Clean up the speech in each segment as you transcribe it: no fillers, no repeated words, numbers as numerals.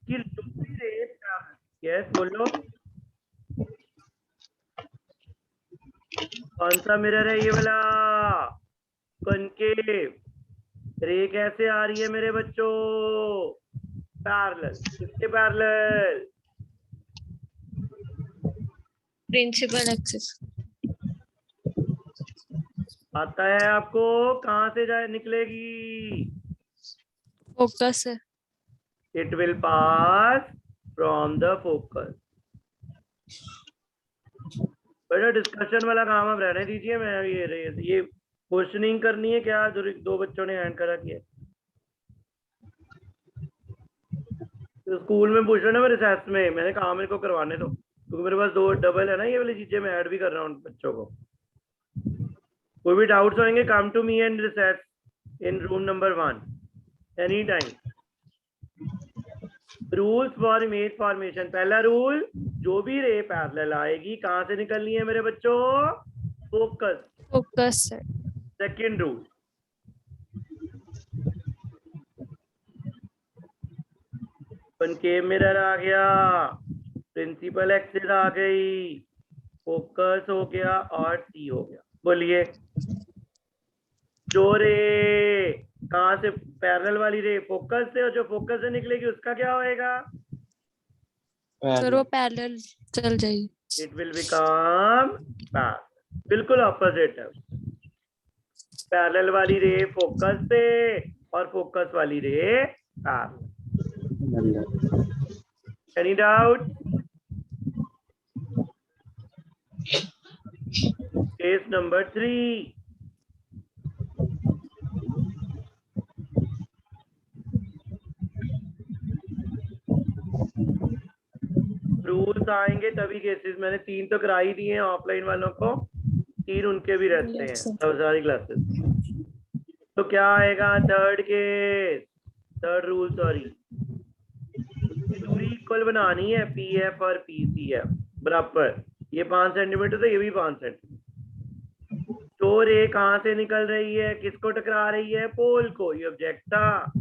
कि यस बोलो, कौन सा मिरर है ये वाला? कॉनकेव। रे कैसे आ रही है मेरे बच्चों? पैरेलल। किसके पैरेलल? Principal axis. आता है आपको? कहां से जाए निकलेगी? फोकस है। It will pass from the focus. बेटा डिस्कशन वाला काम अब रहने दीजिए। मैं ये क्वेश्चनिंग करनी है क्या? जो दो बच्चों ने हैंड करा किया तो स्कूल में पूछ रहे ना, मेरे रिसर्च में मैंने कहा मेरे को करवाने दो, क्योंकि मेरे पास दो डबल है ना ये वाली चीजें, मैं ऐड भी कर रहा हूँ बच्चों को। कोई भी डाउट्स होंगे, come to me and research in room number 1 any time. Rules for image formation. पहला रूल, जो भी रे पैरेलल आएगी कहां से निकलनी है मेरे बच्चों? फोकस। फोकस है। सेकंड रूल, कॉनकेव मिरर आ गया, प्रिंसिपल एक्सिस आ गई, फोकस हो गया और सी हो गया। बोलिए, जो रे कहां से पैरेलल वाली रे फोकस से, और जो फोकस से निकलेगी उसका क्या होएगा? सर वो पैरेलल चल जाएगी। It will become parallel. बिल्कुल ऑपोजिट है। पैरेलल वाली रे फोकस से और फोकस वाली ray parallel. Any doubt? Case number 3। Rules आएंगे तभी केसेस। मैंने 3 तो करा ही दिए हैं ऑफलाइन वालों को, 3 उनके भी रहते हैं सारी क्लासेस। तो क्या आएगा third case? Third rule, sorry, दूरी इक्वल बनानी है, पी एफ और पी सी एफ बराबर। ये 5 सेंटीमीटर तो ये भी 5 सेंटीमीटर। तो रे कहां से निकल रही है, किसको टकरा रही है? पोल को। ये ऑब्जेक्ट था,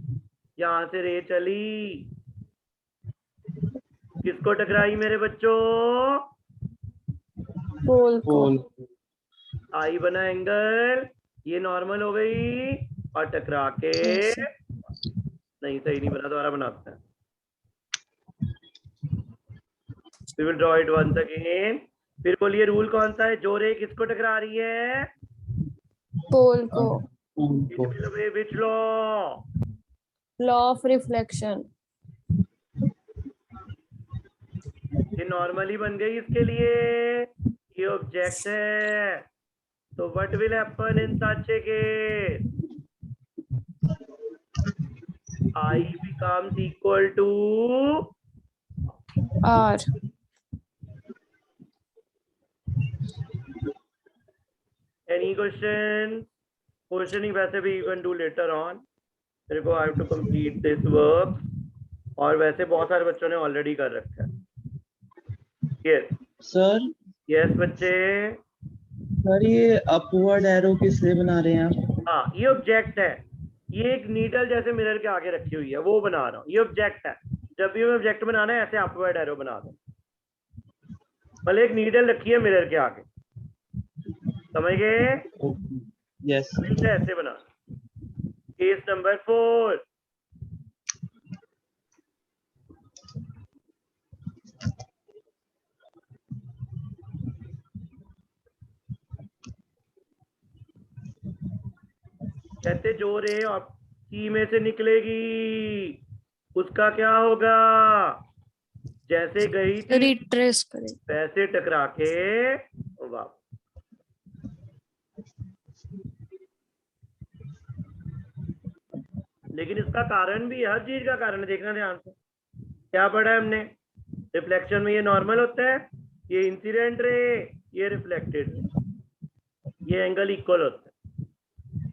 यहां से रे चली, किसको टकराई मेरे बच्चों? पोल को। आई बना एंगल, ये नॉर्मल हो गई और टकरा के, नहीं सही नहीं बना, दोबारा बनाते हैं। We will draw it once again. फिर बोलिए रूल कौन सा है? जो रे किसको टकरा रही है? पोल को। It will obey which law? Law of reflection. ये नॉर्मली बन गई इसके लिए, ये ऑब्जेक्ट है। तो what will happen in such a case? I becomes equal to R. any question? Questioning वैसे भी you can do later on. मेरे को I have to complete this work, और वैसे बहुत सारे बच्चों ने ऑलरेडी कर रखा है। Yes sir. यस बच्चे। सर ये अपवर्ड एरो किस लिए बना रहे हैं आप? हाँ ये ऑब्जेक्ट है, ये एक नीडल जैसे मिरर के आगे रखी हुई है, वो बना रहा हूँ। ये ऑब्जेक्ट है, जब भी हमें ऑब्जेक्ट बनाना है ऐसे अपवर्ड एरो बना दो। भले एक नीडल रखी है मिरर के आगे, समझ गए? यस। ऐसे बना। Case number 4। कहते जो रे सी में से निकलेगी उसका क्या होगा? जैसे गई थी रिट्रेस करें। वैसे टकरा के वापस। लेकिन इसका कारण भी, हर चीज का कारण देखना ध्यान से। क्या पढ़ा है हमने? रिफ्लेक्शन में ये नॉर्मल होता है, ये इंसिडेंट रे, ये रिफ्लेक्टेड रे, ये एंगल इक्वल होता है।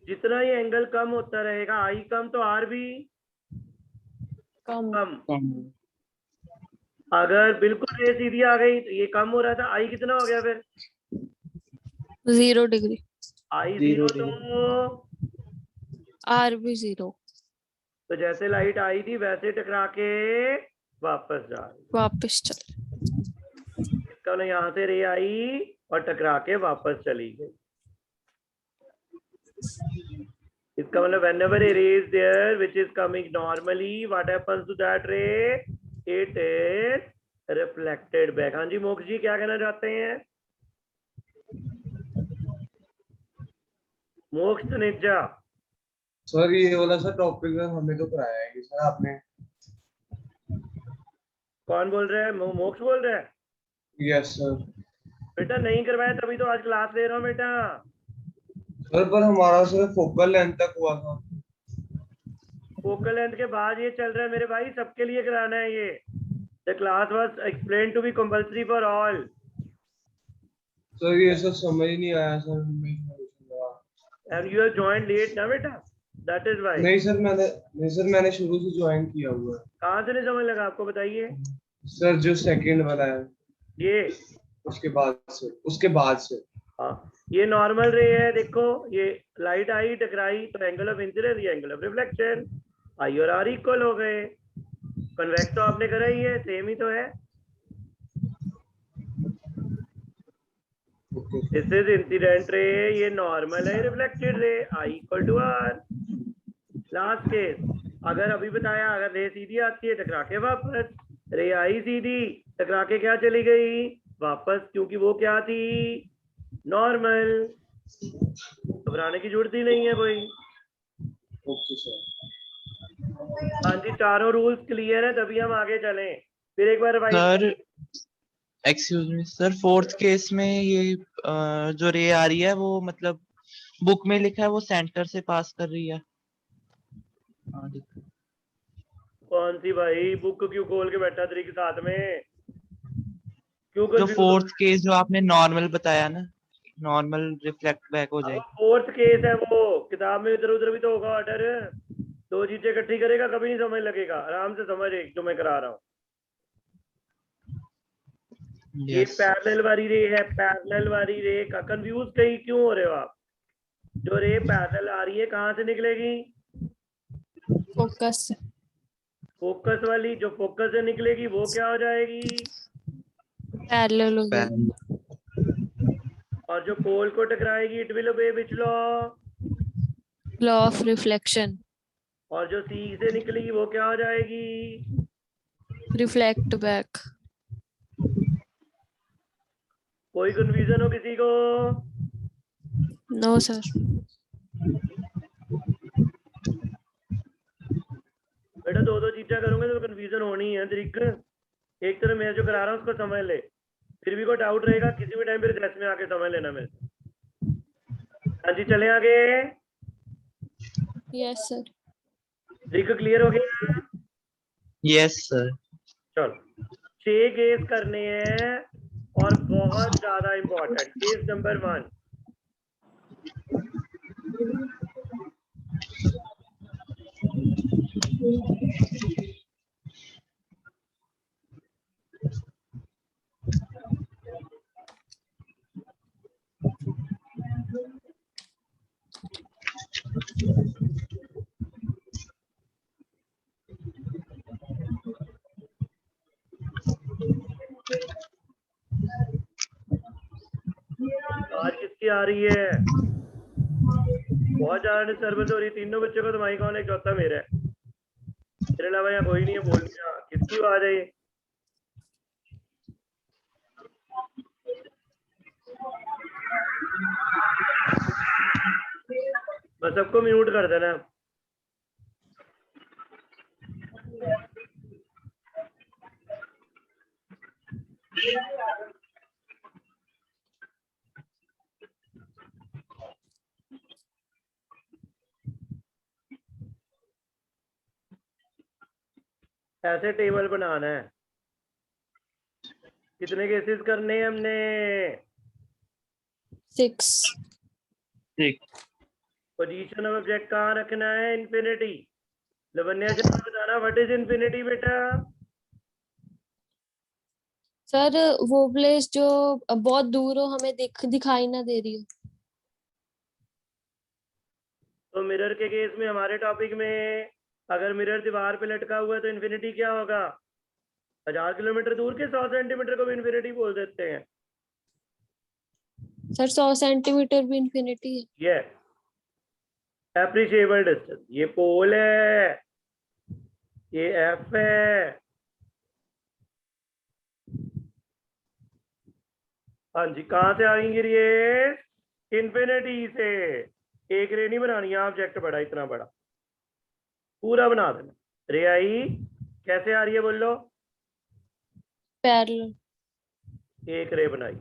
जितना ये एंगल कम होता रहेगा, आई कम तो आर भी कम। अगर बिल्कुल रे सीधी आ गई तो ये कम हो रहा था, आई कितना हो गया फिर? 0 डिग्री। आई 0 तो आर भी 0। जैसे लाइट आई थी वैसे टकरा के वापस जा रही वापस चल। इसका मतलब यहाँ से रे आई और टकरा के वापस चली गई। इसका मतलब whenever a ray is there which is coming normally, what happens to that ray? It is reflected back. हाँ जी मोक्ष जी क्या कहना चाहते हैं? मोक्ष तनेजा सर ये वाला सर टॉपिक हमें तो कराया है सर आपने। कौन बोल रहा है? मोक्ष बोल रहा है? Yes sir. बेटा नहीं करवाया तभी तो आज क्लास ले रहा हूँ बेटा। सर पर हमारा सर फोकल लेंथ तक हुआ था। फोकल लेंथ के बाद ये चल रहा है मेरे भाई, सबके लिए कराना है ये। The class was explained to be compulsory for all. Sir ये सब समझ नहीं आया सर हमें। And you have joined late ना बेटा, that is why. नहीं सर मैंने शुरू से ज्वाइन किया हुआ है। कहाँ से नहीं समझ लगा आपको बताइए? सर जो सेकंड वाला है ये उसके बाद से हाँ ये नॉर्मल रे है। देखो ये लाइट आई टकराई तो एंगल ऑफ इंसिडेंस ये एंगल ऑफ रिफ्लेक्शन, आई और आर इक्वल हो गए। कन्वेक्स तो आपने करा ही है, सेम ही तो है। दिस इज इंसिडेंट रे, ये नॉर्मल है, reflected ray, I equal to R. Last case अगर अभी बताया, अगर रे सीधी आती है टकरा के वापस, रे आई सीधी टकरा के क्या चली गई वापस, क्योंकि वो क्या थी नॉर्मल। घबराने की जरूरत ही नहीं है कोई। Okay sir. हाँ जी चारों रूल्स क्लियर है तभी हम आगे चलें। फिर एक बार sir excuse me sir, fourth case में ये जो रे आ रही है वो मतलब बुक में लिखा है वो सेंटर से पास कर रही है। कौन सी भाई बुक क्यों खोल के बैठा तेरी के साथ में? क्यों जो फोर्थ केस जो आपने नॉर्मल बताया ना, नॉर्मल रिफ्लेक्ट बैक हो जाए। फोर्थ केस है वो, किताब में इधर उधर भी तो होगा ऑर्डर। दो चीजें इकट्ठी करेगा कभी नहीं समझ लगेगा। आराम से समझ एक जो मैं करा रहा हूँ। ये पैरेलल वाली रे है, पैरेलल वाली रे का कंफ्यूज कहीं क्यों हो रहे हो आप? जो रे पैरेलल आ रही है कहाँ से निकलेगी? फोकस। फोकस वाली जो फोकस से निकलेगी वो क्या हो जाएगी? पैरेलल हो गई। और जो पोल को टकराएगी it will obey which law? Law of reflection. और जो सी से निकलेगी वो क्या हो जाएगी? Reflect back. कोई कंफ्यूजन हो किसी को? No sir. बेटा दो चीजें करूंगे तो कंफ्यूजन होनी है। एक तरह मैं जो करा रहा हूँ उसको समझ ले, फिर भी कोई डाउट रहेगा किसी भी टाइम पे रिजल्ट में आके समझ लेना मेरे से। हाँ जी चले आगे। Yes sir. ट्रिक क्लियर हो गया? Yes sir. चलो 6 केस करने हैं और बहुत ज्यादा इंपॉर्टेंट। केस नंबर 1, आज किसकी आ रही है? बहुत ज्यादा डिस्टर्बेंस हो रही है। तीनों बच्चों को तो माइक ऑन है, चौथा मेरा है। मेरे अलावा यहाँ कोई नहीं है बोल दिया। किसकी आवाज है ये? बस सबको म्यूट कर देना। ऐसे टेबल बनाना है। कितने केसेस करने हैं हमने? 6। पोजीशन ऑफ ऑब्जेक्ट कहाँ रखना है? इन्फिनिटी। लवन्या से बताना व्हाट इज इन्फिनिटी बेटा? सर वो प्लेस जो बहुत दूर हो, हमें दिखाई ना दे रही हो। तो मिरर के केस में हमारे टॉपिक में अगर मिरर दीवार पे लटका हुआ है तो इन्फिनिटी क्या होगा? 1000 किलोमीटर दूर के 100 सेंटीमीटर को भी इन्फिनिटी बोल देते हैं। सर 100 सेंटीमीटर भी इंफिनिटी है? Yes, appreciable distance. ये पोल है, ये एफ है। हाँ जी, कहाँ से आएंगी रेस? इन्फिनिटी से। एक रे नहीं बनानी है ऑब्जेक्ट बड़ा, इतना बड़ा पूरा बना देना। रे आई कैसे आ रही है बोलो? पैरेलल। एक रे बनाई,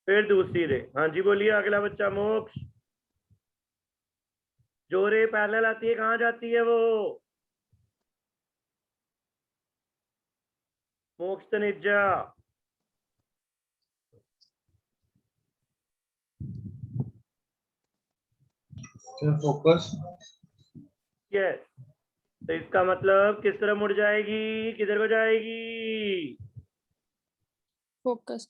फिर दूसरी रे। हाँ जी बोलिए, अगला बच्चा मोक्ष। जो रे पैरेलल आती है कहाँ जाती है वो? मोक्ष तनिजा। Sir focus. यस, तो इसका मतलब किस तरह मुड़ जाएगी, किधर को जाएगी? फोकस।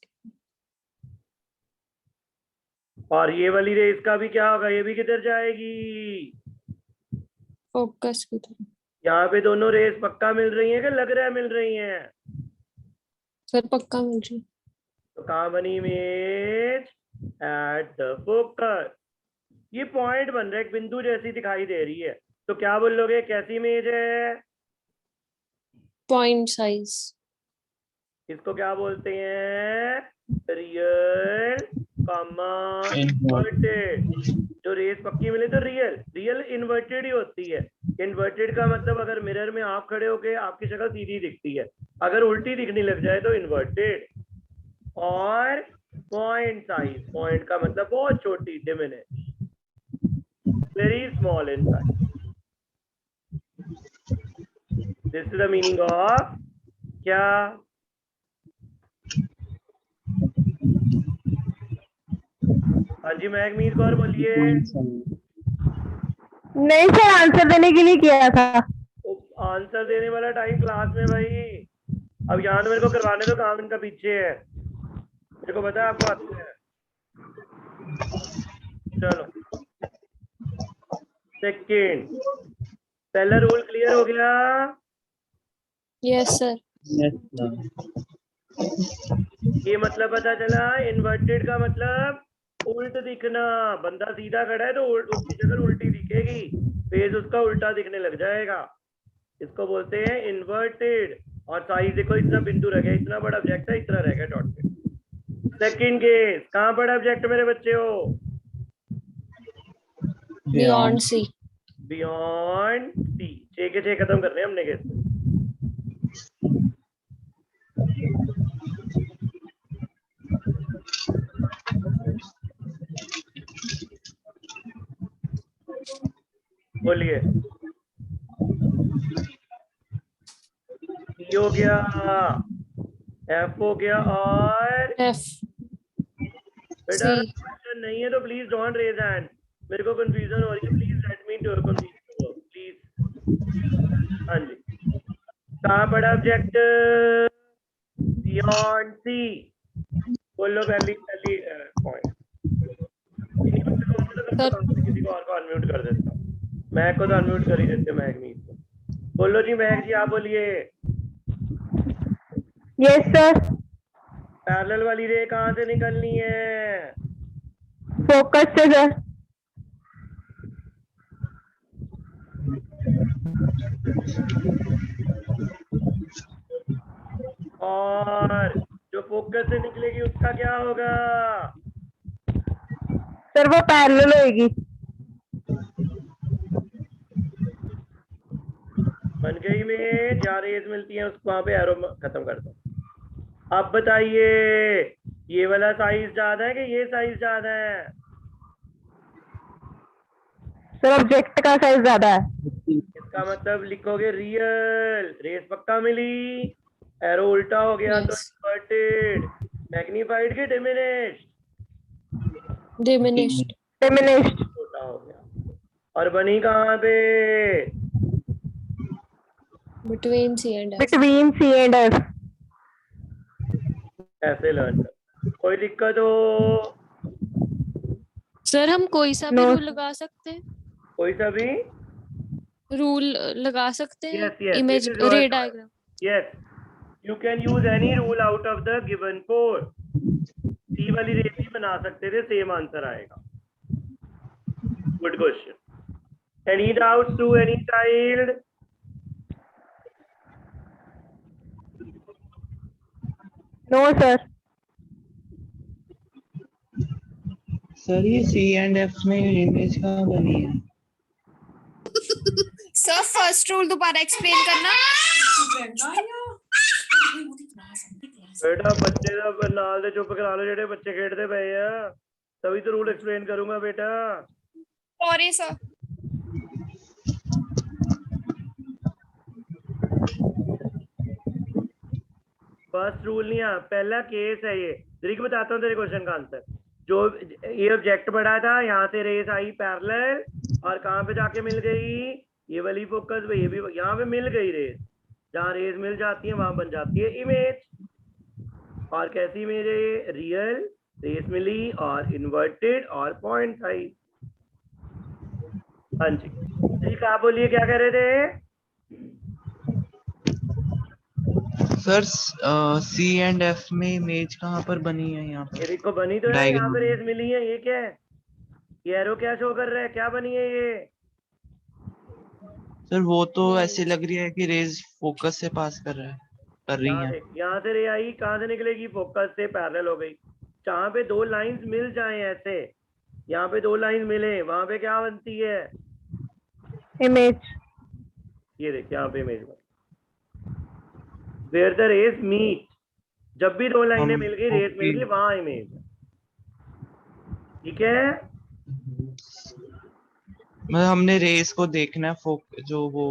और ये वाली रे इसका भी क्या होगा, ये भी किधर जाएगी? फोकस की तरफ। यहाँ पे दोनों रेस पक्का मिल रही हैं कि लग रहा है मिल रही हैं? सर पक्का मिल रही। तो कहाँ बनी इमेज? At the focus. ये पॉइंट बन रहा है, एक बिंदु जैसी दिखाई दे रही है। तो क्या बोलोगे, कैसी इमेज है? Point size. इसको क्या बोलते हैं? Real comma inverted. जो रेस पक्की मिले तो रियल, रियल इन्वर्टेड ही होती है। इन्वर्टेड का मतलब अगर मिरर में आप खड़े होके आपकी शक्ल सीधी दिखती है, अगर उल्टी दिखने लग जाए तो इन्वर्टेड। और पॉइंट साइज, पॉइंट का मतलब बहुत छोटी, diminish, very small in size. This is the meaning of क्या? हाँ जी महकमीत कौर बोलिए। नहीं सर, आंसर देने के लिए किया था। आंसर देने वाला टाइम क्लास में भाई। अब यहाँ तो मेरे को करवाने दो काम, इनका पीछे है, मेरे को पता है आपको आते हैं। चलो सेकेंड, पहला रूल क्लियर हो गया? Yes sir. ये मतलब पता चला, इन्वर्टेड का मतलब उल्ट दिखना। बंदा सीधा खड़ा है तो उसकी शक्ल उल्टी दिखेगी, फेस उसका उल्टा दिखने लग जाएगा। इसको बोलते हैं इन्वर्टेड। और साइज देखो, इतना बिंदु रह गया, इतना बड़ा ऑब्जेक्ट है, इतना रह गया डॉटेड। सेकंड केस, कहाँ बड़ा ऑब्जेक्ट मेरे बच्चे हो? बियॉन्ड सी। बियॉन्ड सी। 6 के 6 खत्म करने हमने केस। बोलिए। E हो गया, F हो गया, और एफ। बेटा क्वेश्चन नहीं है तो प्लीज डोंट रेज हैंड, मेरे को कंफ्यूजन हो रही है, please let me to confuse please. हाँ जी, कहाँ पड़ा ऑब्जेक्ट? बियॉन्ड सी। बोलो पहली पहली पॉइंट। किसी को और को अनम्यूट कर देता हूँ, महक को तो अनम्यूट कर ही देते महकमीत को। बोलो जी महक जी, आप बोलिए। Yes sir. पैरेलल वाली रे कहाँ से निकलनी है? फोकस से सर। और जो फोकस से निकलेगी उसका क्या होगा? सर वो पैरेलल होएगी। बन गई में, जहाँ रेस मिलती है उसको वहां पे एरो खत्म कर दो। अब बताइए, ये वाला साइज ज्यादा है कि ये साइज ज्यादा है? सर ऑब्जेक्ट का साइज ज्यादा है। इसका मतलब लिखोगे रियल, रेस पक्का मिली, एरो उल्टा हो गया तो इन्वर्टेड। मैग्नीफाइड के डिमिनिश्ड? डिमिनिश्ड। डिमिनिश्ड। छोटा हो गया। और बनी कहाँ पे? Between C and F. Between C and F. ऐसे लर्न कर। कोई दिक्कत हो? सर हम कोई सा भी No. रूल लगा सकते हैं? कोई सा भी? रूल लगा सकते हैं Yes, yes, image it is your रे choice. Diagram. Yes, You can use any rule out of the given four. C वाली रेस भी बना सकते थे, सेम आंसर आएगा. Good question. Any doubts to any child? No sir. Sir ये C and F में image कहाँ बनी है? सर फर्स्ट रूल दोबारा एक्सप्लेन करना. बेटा बच्चे दा नाल दे चुप करा लो, जेडे बच्चे खेडते पए आ, तभी तो रूल एक्सप्लेन करूंगा बेटा. Sorry sir. फर्स्ट रूल नहीं है, पहला केस है ये. तरीके बताता हूँ तेरे क्वेश्चन का आंसर. जो ये ऑब्जेक्ट पड़ा था, यहाँ से रेस आई पैरेलल और कहाँ पे जाके मिल गई, ये वाली फोकस पे, ये भी यहाँ पे मिल गई रेस. जहाँ रेस मिल जाती है वहां बन जाती है इमेज. और कैसी इमेज है ये? रियल रेस मिली और इन्वर्टेड और पॉइंट साइज. हाँ जी ठीक, आप बोलिए क्या कह रहे थे? सर सी एंड एफ में इमेज कहाँ पर बनी है यहाँ ये पर? देखो बनी तो है, यहाँ Diagonal. पे रेस मिली है. ये क्या है? ये एरो क्या शो कर रहा है? क्या बनी है ये? सर वो तो ऐसे लग रही है कि रेज फोकस से पास कर रही है. यहाँ से रे आई, कहाँ से निकलेगी? फोकस से पैरेलल हो गई. जहाँ पे दो लाइंस मिल जाएं ऐसे, यहाँ पे दो लाइंस मिले, वहां पे क्या बनती है? इमेज. ये देख यहाँ पे इमेज बनी. वेयर द रेस मीट, जब भी दो लाइनें मिल गई, रेस मिल गई, वहां इमेज है. ठीक है. मतलब हमने रेस को देखना है जो वो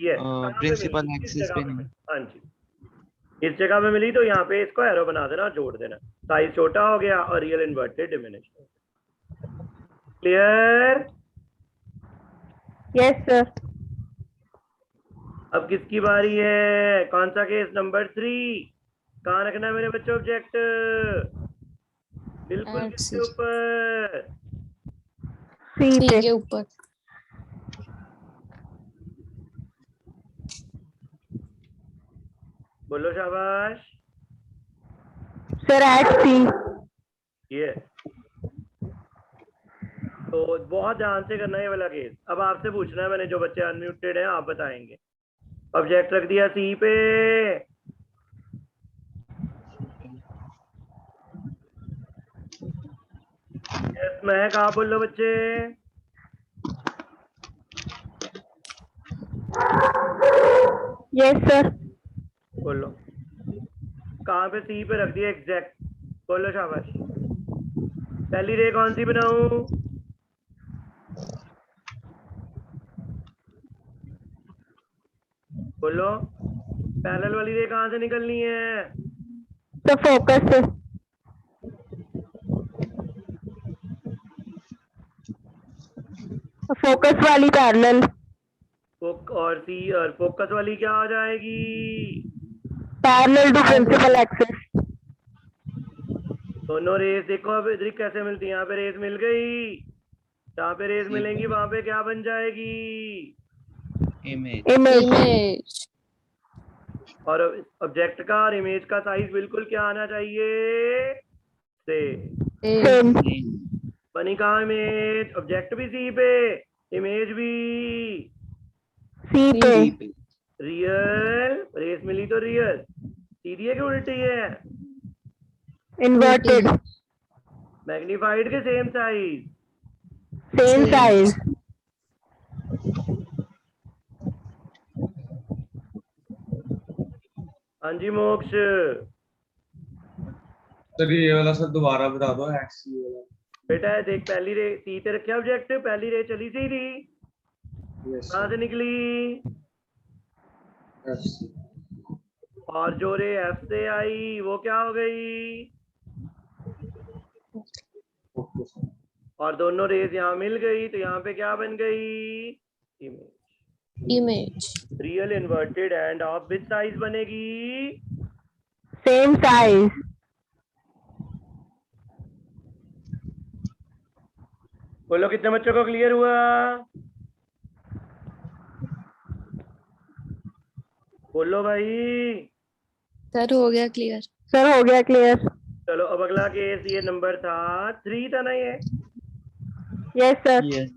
ये प्रिंसिपल एक्सिस पे नहीं. हाँ जी, इस जगह पे मिली तो यहाँ पे इसको एरो बना देना और जोड़ देना. साइज छोटा हो गया और real inverted diminish. Clear? Yes sir. अब किसकी बारी है? कौन सा केस? नंबर 3. कहाँ रखना है मेरे बच्चों ऑब्जेक्ट? बिल्कुल किसके Axis. ऊपर? सी सी पे. के ऊपर. बोलो शाबाश. सर एट सी. ये तो बहुत ध्यान से करना है ये वाला केस. अब आपसे पूछना है मैंने, जो बच्चे अनम्यूटेड हैं आप बताएंगे. ऑब्जेक्ट रख दिया सी पे. यस महक आप बोल लो बच्चे. Yes sir. बोलो कहाँ पे? सी पे रख दिया एग्जैक्ट. बोलो शाबाश. पहली रे कौन सी बनाऊं? बोलो पैरेलल वाली रे कहाँ से निकलनी है? तो फोकस से. फोकस वाली पैरेलल. और सी और फोकस वाली क्या हो जाएगी? Parallel to principal axis. दोनों रेस देखो अब इधर कैसे मिलती है. यहाँ पे रेस मिल गई, जहाँ पे रेस मिलेंगी वहां पे क्या बन जाएगी? इमेज. इमेज. इमेज. और ऑब्जेक्ट का और इमेज का साइज बिल्कुल क्या आना चाहिए? सेम. बनी कहाँ इमेज? ऑब्जेक्ट भी सी पे, इमेज भी सी पे. रियल. रेस मिली तो रियल. सीधी है कि उल्टी है? इन्वर्टेड. मैग्नीफाइड के सेम साइज. Same size. हाँ जी मोक्ष. सर ये वाला सर दोबारा बता दो. एक्सी वाला. बेटा देख, पहली रे सी पे रखे ऑब्जेक्ट, पहली रे चली सीधी, यस कहाँ से निकली? एफसी. और जो रे एफ से आई वो क्या हो गई? Okay sir. और दोनों रेस यहाँ मिल गई तो यहाँ पे क्या बन गई? Image. Image. Real inverted and of which size बनेगी? Same size. बोलो कितने बच्चों को क्लियर हुआ? बोलो भाई. सर हो गया क्लियर। सर हो गया क्लियर। चलो अब अगला केस, ये नंबर था 3 था ना ये। Yes sir. Yes.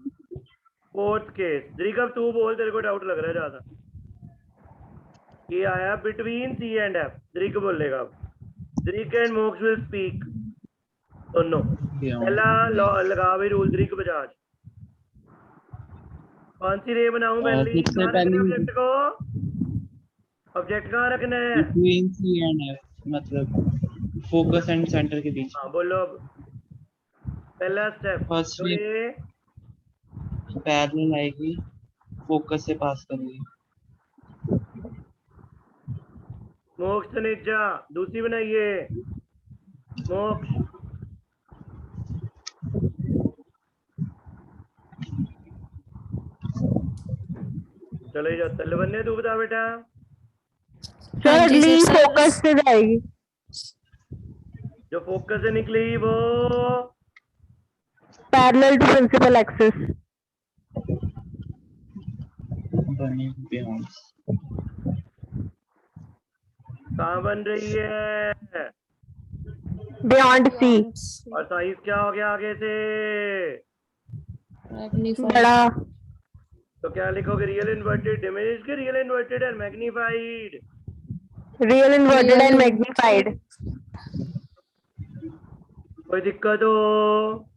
Fourth case, द्रिक अब तू बोल, तेरे को डाउट लग रहा है ज्यादा। ये आया बिटवीन सी एंड एफ, द्रिक बोलेगा अब। द्रिक एंड मोक्ष विल स्पीक दोनों। पहला लगा भाई रूल, द्रिक बजाज। कौन सी रे बनाऊं पहली? सबसे कहाँ रखना है पहले ऑब्जेक्ट को? ऑब्जेक्ट कहाँ रखना है? बिटवीन सी एंड एफ, मतलब फोकस एंड सेंटर के बीच। हाँ बोलो अब। पहला स्टेप, फर्स्ट तो रे ये पैरेलल आएगी, फोकस से पास करेगी। मोक्ष निजा, दूसरी बनाइए मोक्ष। चलो ये जाता है। बन्ने तू बता बेटा। सर हाँ जी अगली सर, फोकस से जाएगी। जो फोकस से निकली वो पैरेलल टू प्रिंसिपल एक्सिस। बनी बियॉन्ड। कहाँ बन रही है? Beyond C. और साइज क्या हो गया आगे से? बड़ा। तो क्या लिखोगे? रियल इन्वर्टेड, डिमिनिश के real inverted and magnified? Real inverted and magnified. कोई दिक्कत हो?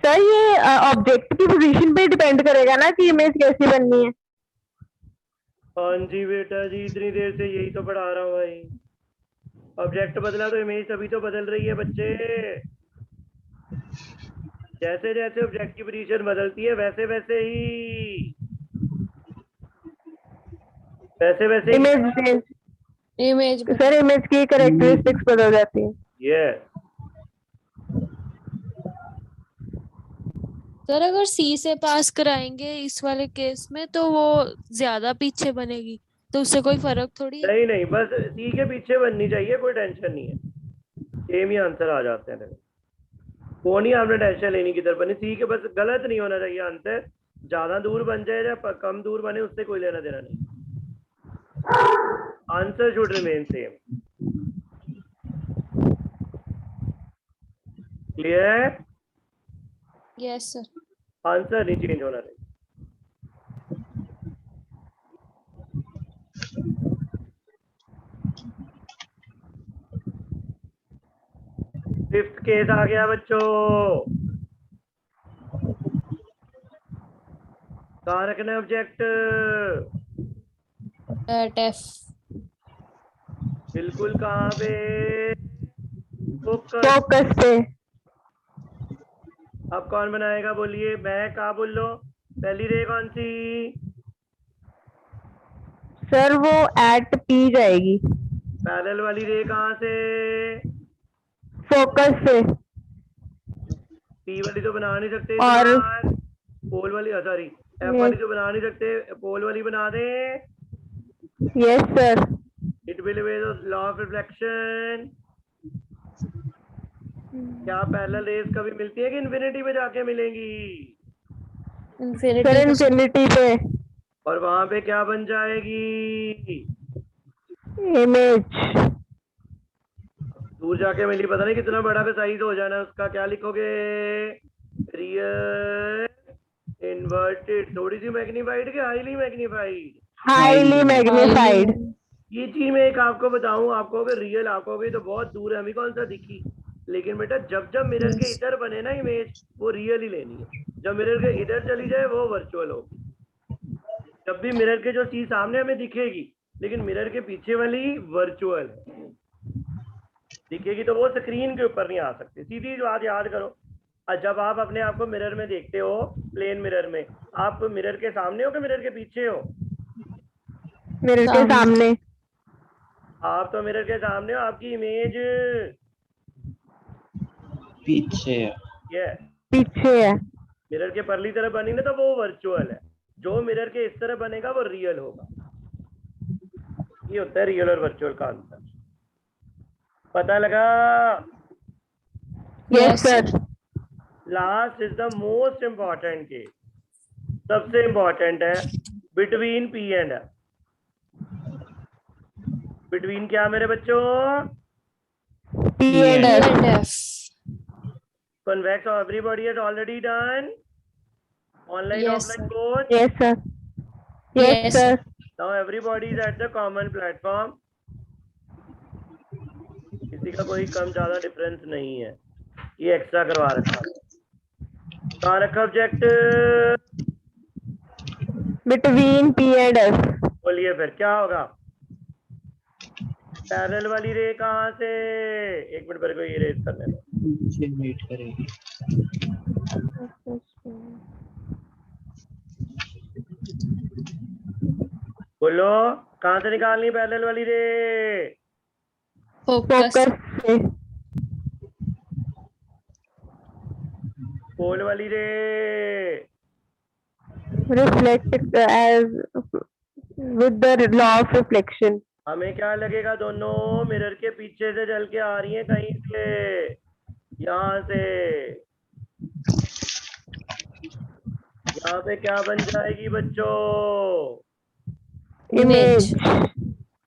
सर ये ऑब्जेक्ट की पोजीशन पे डिपेंड करेगा ना कि इमेज कैसी बननी है। हाँ जी बेटा जी, इतनी देर से यही तो पढ़ा रहा हूँ भाई। ऑब्जेक्ट बदला तो इमेज तभी तो बदल रही है बच्चे। जैसे जैसे ऑब्जेक्ट की पोजीशन बदलती है वैसे वैसे ही इमेज इमेज सर इमेज की कैरेक्टरिस्टिक्स बदल जाती है। यस। सर अगर सी से पास कराएंगे इस वाले केस में तो वो ज्यादा पीछे बनेगी, तो उससे कोई फर्क थोड़ी है। नहीं नहीं, बस सी के पीछे बननी चाहिए, कोई टेंशन नहीं है। सेम ही आंसर आ जाते हैं। वो नहीं आपने टेंशन लेनी किधर बने, सी के बस गलत नहीं होना चाहिए आंसर। ज्यादा दूर बन जाए या कम दूर बने उससे कोई लेना देना नहीं। Answer should remain same. Clear? Yes sir. Answer नहीं चेंज होना चाहिए। फिफ्थ केस आ गया बच्चों। कहाँ रखना है ऑब्जेक्ट? Eight F. बिल्कुल कहाँ पे? फोकस। फोकस पे। अब कौन बनाएगा बोलिए? मैं कहाँ बोल लो? पहली रे कौन सी? सर वो एट पी जाएगी। पैरेलल वाली रे कहाँ से? फोकस से। पी वाली तो बना नहीं सकते और पोल वाली, सॉरी एफ वाली तो बना नहीं सकते, पोल वाली बना दे। Yes sir. It will be law of reflection. क्या पैरेलल रेस कभी मिलती है कि इन्फिनिटी पे जाके मिलेंगी? सर इन्फिनिटी पे। और वहां पे क्या बन जाएगी? इमेज। दूर जाके मिली, पता नहीं कितना बड़ा का साइज हो जाना उसका। क्या लिखोगे? रियल इन्वर्टेड, थोड़ी सी मैग्नीफाइड के हाईली मैग्नीफाइड? Highly magnified. ये चीज मैं एक आपको बताऊं, आपको अगर रियल आपको तो बहुत दूर है, हमें कौन सा दिखी। लेकिन बेटा जब जब मिरर के इधर बने ना इमेज, वो रियल ही लेनी है। जब मिरर के इधर चली जाए वो वर्चुअल होगी। जब भी मिरर के जो चीज सामने हमें दिखेगी, लेकिन मिरर के पीछे वाली वर्चुअल है, दिखेगी तो वो स्क्रीन के ऊपर नहीं आ सकती। सीधी बात याद करो। और जब आप अपने आप को मिरर में देखते हो, प्लेन मिरर में, आप मिरर के सामने हो कि मिरर के पीछे हो? मिरर के सामने। आप तो मिरर के सामने हो, आपकी इमेज पीछे ये पीछे है। मिरर के परली तरफ बनी ना, तो वो वर्चुअल है। जो मिरर के इस तरफ बनेगा वो रियल होगा। ये होता है रियल और वर्चुअल का अंतर। पता लगा? Yes sir. Last is the most important case, सबसे इंपॉर्टेंट है, between P and F. Between क्या मेरे बच्चों? P and P F. and F. Convex everybody has already done. Online, Yes, offline, sir. both. Yes, sir. Yes, Yes, sir. Now everybody is at the common platform. किसी का कोई कम ज्यादा difference नहीं है, ये एक्स्ट्रा करवा रखा। कहाँ रखा object? Between P and F. बोलिए फिर क्या होगा? पैरेलल वाली रे कहाँ से? एक मिनट मेरे को ये रेज करने दो। पीछे मीट करेगी। बोलो कहाँ से निकालनी पैरेलल वाली रे? Focus. Focus से. पोल वाली रे? Reflect as with the law of reflection. हमें क्या लगेगा? दोनों मिरर के पीछे से चल के आ रही हैं कहीं से, यहाँ से। यहाँ पे क्या बन जाएगी बच्चों? Image.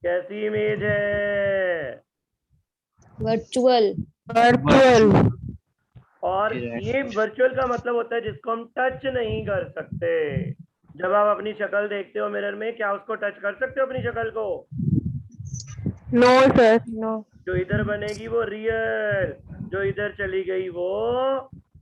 कैसी इमेज है? Virtual. Virtual. और ये वर्चुअल का मतलब होता है जिसको हम टच नहीं कर सकते। जब आप अपनी शक्ल देखते हो मिरर में, क्या उसको टच कर सकते हो अपनी शक्ल को? No, sir. No. जो इधर बनेगी वो रियल, जो इधर चली गई वो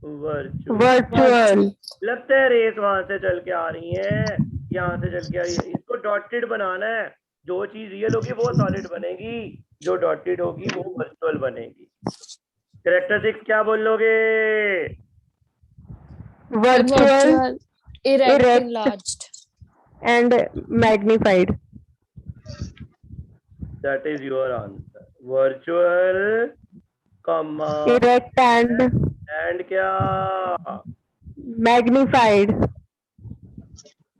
वर्चुअल। Virtual. लगता है रेस वहां से चल के आ रही है, यहाँ से चल के आ रही है। इसको डॉटेड बनाना है। जो चीज रियल होगी वो सॉलिड बनेगी, जो डॉटेड होगी वो वर्चुअल बनेगी। कैरेक्टरिस्टिक्स क्या बोलोगे? Virtual. Erect, Erect. enlarged. And magnified. That is your answer. Virtual, comma, Erect and क्या? magnified.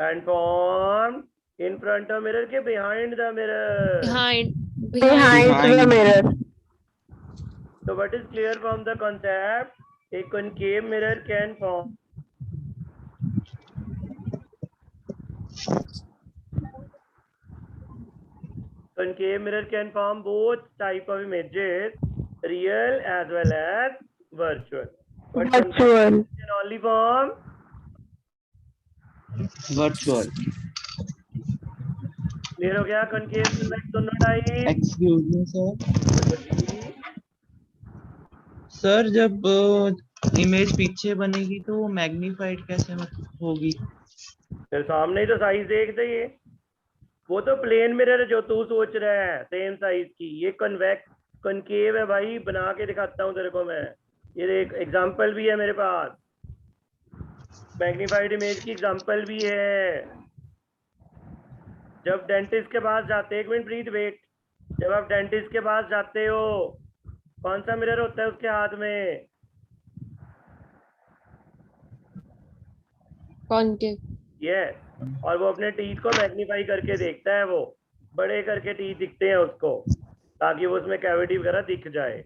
And formed in front of mirror के behind the mirror. Behind the mirror. So what is clear from the concept? A concave mirror can form both type of images, real as well as virtual. But Virtual. can only form virtual. clear हो गया? concave convex दोनों type. Excuse me sir. Sir जब image पीछे बनेगी तो वो magnified कैसे होगी? फिर सामने ही तो साइज देख दे। ये वो तो प्लेन मिरर है जो तू सोच रहा है, सेम साइज की। ये कन्वेक्स कनकेव है भाई, बना के दिखाता हूँ तेरे को मैं। ये एक एग्जांपल भी है मेरे पास, मैग्नीफाइड इमेज की एग्जांपल भी है। जब डेंटिस्ट के पास जाते, एक मिनट प्रीत वेट, जब आप डेंटिस्ट के पास जाते हो कौन सा मिरर होता है उसके हाथ में? Concave. यस, और वो अपने टीथ को मैग्नीफाई करके देखता है, वो बड़े करके टीथ दिखते हैं उसको, ताकि वो उसमें कैविटी वगैरह दिख जाए।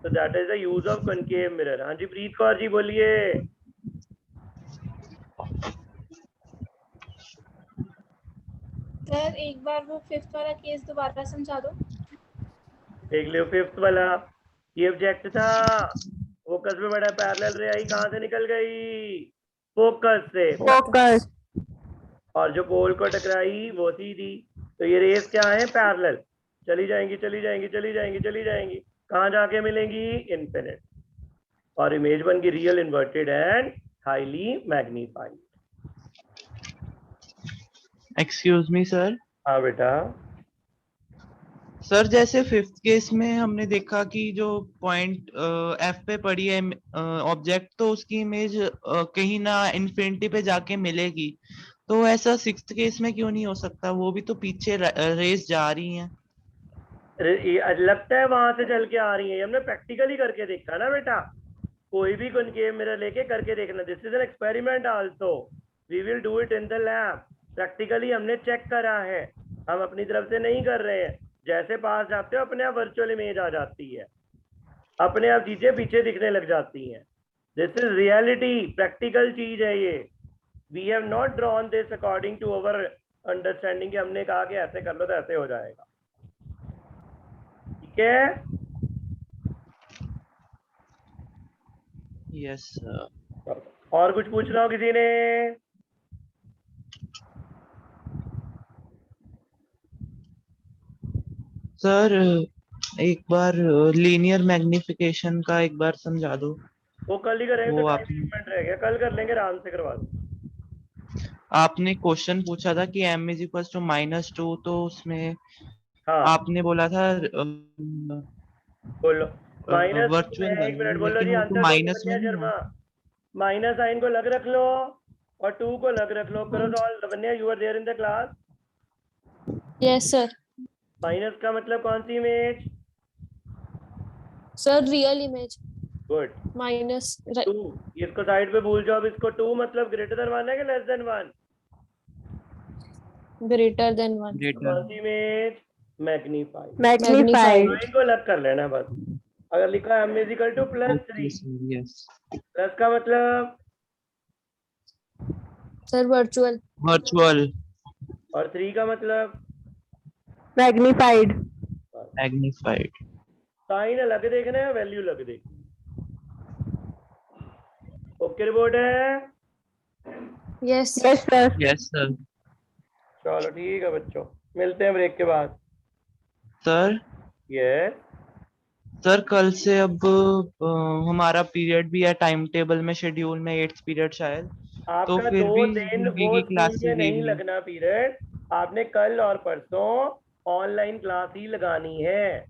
तो that is the use of concave mirror. हाँ जी प्रीत कौर जी बोलिए। सर एक बार वो फिफ्थ वाला केस दोबारा समझा दो। देख लियो फिफ्थ वाला। ये ऑब्जेक्ट था, फोकस में बड़ा, पैरेलल रे आई कहाँ से निकल गई? फोकस से। Focus. और जो पोल को टकराई वो सीधी। तो ये रेस क्या है? पैरेलल, चली जाएंगी चली जाएंगी चली जाएंगी चली जाएंगी, कहाँ जाके मिलेंगी? इनफिनिट। और इमेज बन गई real, inverted and highly magnified. Excuse me sir. हाँ बेटा। सर जैसे फिफ्थ केस में हमने देखा कि जो पॉइंट एफ पे पड़ी है ऑब्जेक्ट, तो उसकी इमेज कहीं ना इन्फिनिटी पे जाके मिलेगी। तो ऐसा सिक्स्थ केस में क्यों नहीं हो सकता? वो भी तो पीछे रेस जा रही हैं। लगता है वहां से चल के आ रही है, हमने प्रैक्टिकली करके देखा ना बेटा। कोई भी कनकेव मिरर लेके करके देखना। This is an experiment also, we will do it in the lab. Practically हमने चेक करा है, हम अपनी तरफ से नहीं कर रहे हैं। जैसे पास जाते हो अपने आप वर्चुअल इमेज आ जाती है, अपने आप चीजें पीछे दिखने लग जाती हैं। दिस इज रियलिटी, प्रैक्टिकल चीज है ये। We have not drawn this according to our understanding कि हमने कहा कि ऐसे कर लो तो ऐसे हो जाएगा। ठीक है, यस सर। और कुछ पूछना हो किसी ने? सर एक बार लीनियर मैग्निफिकेशन का एक बार समझा दो। वो कल ही करेंगे, तो वो टाइम आपने लिमिट रह गया, कल कर लेंगे, आराम से करवा दो। आपने क्वेश्चन पूछा था कि m इज इक्वल टू -2, तो उसमें हाँ आपने बोला था बोलो। -2 वर्चुअल है, एक वाला, मिनट बोलो लेकिन जी, वो तो आंसर दो माइनस में लवन्या नहीं शर्मा। है। माइनस साइन को लग रख लो और 2 को लग रख लो, करो solve. Lavanya, you are there in the class. Yes sir. Minus का मतलब कौन सी image? Sir real image good. Minus 2, इसको साइड पे भूल जाओ। अब इसको 2 मतलब ग्रेटर देन 1 है कि less than 1? Greater than 1। Greater कौन सी इमेज? मैग्नीफाइड। मैग्नीफाइड। साइन को अलग कर लेना बस। अगर लिखा m is equal to +3, yes plus का मतलब सर वर्चुअल। वर्चुअल और 3 का मतलब मैग्नीफाइड। मैग्नीफाइड। साइन अलग देखना है, वैल्यू अलग देखनी है। ओके रिपोर्ट है? Yes yes sir. Yes sir. चलो ठीक है बच्चों, मिलते हैं ब्रेक के बाद। सर यस, सर कल से अब हमारा पीरियड भी है टाइम टेबल में, शेड्यूल में 8th पीरियड शायद, तो आपका फिर 2 भी दिन हिंदी वो की स्कूल में क्लासेस नहीं लेनी है। लगना पीरियड। आपने कल और परसों ऑनलाइन क्लास ही लगानी है।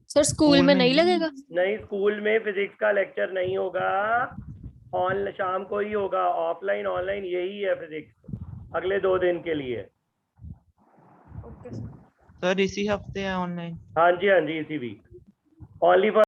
सर स्कूल में नहीं लगेगा। नहीं, स्कूल में फिजिक्स का लेक्चर नहीं होगा, ऑन शाम को ही होगा। ऑफलाइन ऑनलाइन यही है फिजिक्स, अगले 2 दिन के लिए। ओके सर इसी हफ्ते है ऑनलाइन? हाँ जी, हाँ जी, इसी वीक, ओनली फॉर